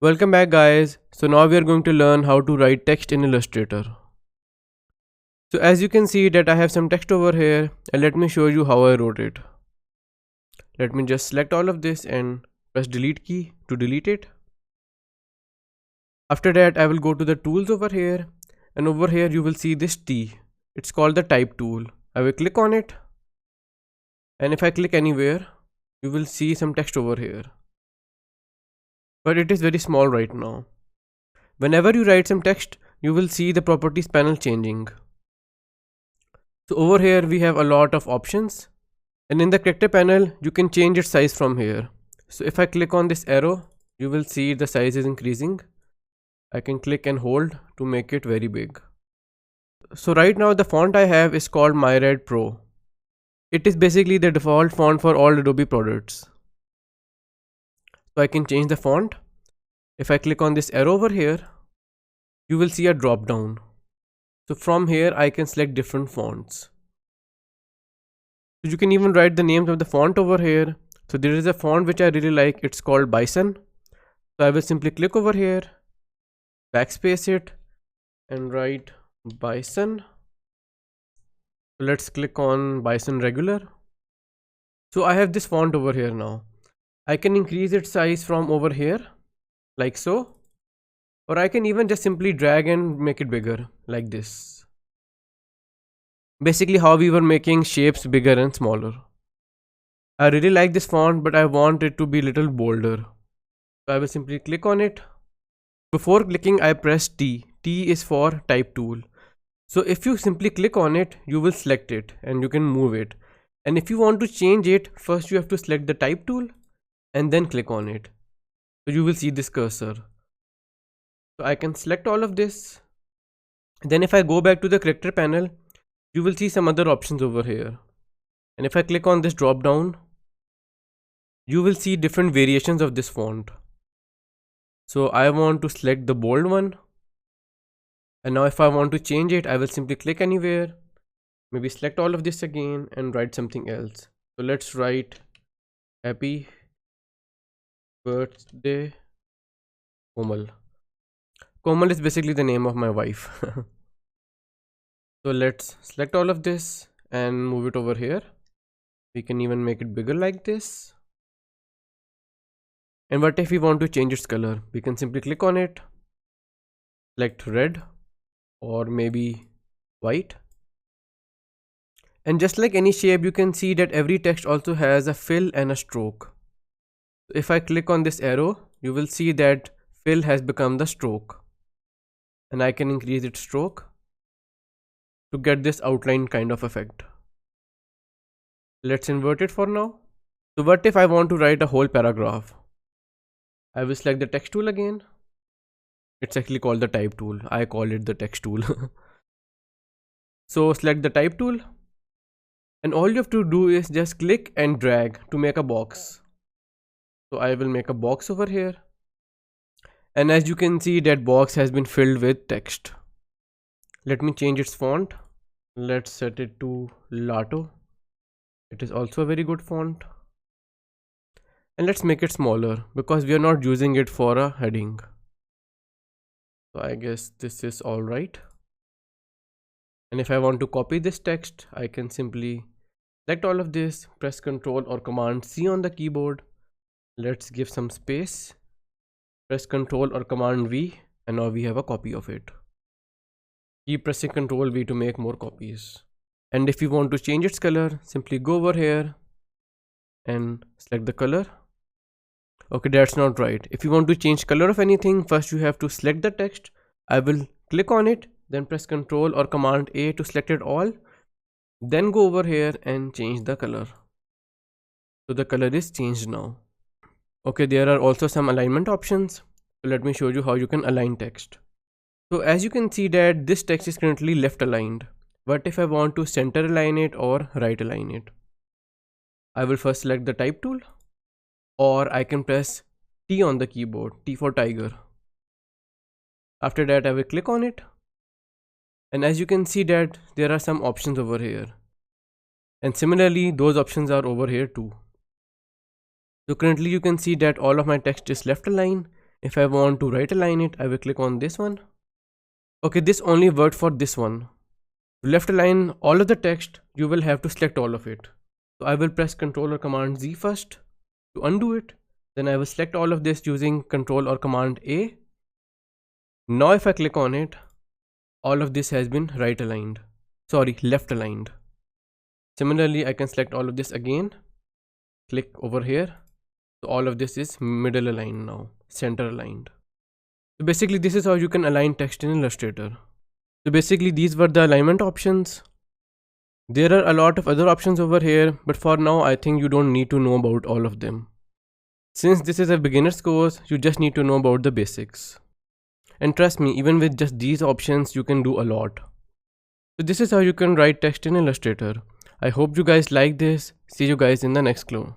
Welcome back guys. So now we are going to learn how to write text in Illustrator. So as you can see that I have some text over here and let me show you how I wrote it. Let me just select all of this and press delete key to delete it. After that I will go to the tools over here and over here you will see this T. It's called the type tool. I will click on it and if I click anywhere you will see some text over here. But it is very small right now. Whenever you write some text, you will see the properties panel changing. So over here we have a lot of options and in the character panel you can change its size from here. So if I click on this arrow, you will see the size is increasing. I can click and hold to make it very big. So right now the font I have is called MyRed Pro. It is basically the default font for all Adobe products. So I can change the font. If I click on this arrow over here, you will see a drop down. So from here I can select different fonts. So you can even write the names of the font over here. So there is a font which I really like. It's called Bison. So I will simply click over here, backspace it and write Bison. So let's click on Bison regular. So I have this font over here now. I can increase its size from over here like so, or I can even just simply drag and make it bigger like this. Basically how we were making shapes bigger and smaller. I really like this font but I want it to be a little bolder. So I will simply click on it. Before clicking I press T. T is for type tool. So if you simply click on it, you will select it and you can move it. And if you want to change it, first you have to select the type tool and then click on it. So you will see this cursor. So I can select all of this. Then if I go back to the character panel, you will see some other options over here. And if I click on this drop down, you will see different variations of this font. So I want to select the bold one. And now if I want to change it, I will simply click anywhere. Maybe select all of this again and write something else. So let's write happy birthday Komal. Komal is basically the name of my wife. So let's select all of this and move it over here. We can even make it bigger like this. And what if we want to change its color? We can simply click on it, select red or maybe white. And just like any shape, you can see that every text also has a fill and a stroke. If I click on this arrow, you will see that fill has become the stroke. And I can increase its stroke to get this outline kind of effect. Let's invert it for now. So what if I want to write a whole paragraph? I will select the text tool again. It's actually called the type tool. I call it the text tool. So select the type tool. And all you have to do is just click and drag to make a box. So I will make a box over here. And as you can see, that box has been filled with text. Let me change its font. Let's set it to Lato. It is also a very good font. And let's make it smaller because we are not using it for a heading. So I guess this is all right. And if I want to copy this text, I can simply select all of this, press Ctrl or Command C on the keyboard. Let's give some space, press Ctrl or Command V, and now we have a copy of it. Keep pressing Ctrl V to make more copies. And if you want to change its color, simply go over here and select the color. Okay, that's not right. If you want to change color of anything, first you have to select the text. I will click on it, then press Ctrl or Command A to select it all. Then go over here and change the color. So the color is changed now. Okay, there are also some alignment options. So let me show you how you can align text. So as you can see that this text is currently left aligned. What if I want to center align it or right align it? I will first select the type tool, or I can press T on the keyboard, T for tiger. After that I will click on it. And as you can see that there are some options over here. And similarly those options are over here too. So currently you can see that all of my text is left aligned. If I want to right align it, I will click on this one. Okay, this only worked for this one. To left align all of the text, you will have to select all of it. So I will press Ctrl or Command Z first to undo it. Then I will select all of this using Ctrl or Command A. Now if I click on it, all of this has been left aligned. Similarly, I can select all of this again, click over here. So all of this is middle aligned now, center aligned. So basically this is how you can align text in Illustrator. So basically these were the alignment options. There are a lot of other options over here, but for now I think you don't need to know about all of them. Since this is a beginner's course, you just need to know about the basics. And trust me, even with just these options, you can do a lot. So this is how you can write text in Illustrator. I hope you guys like this. See you guys in the next class.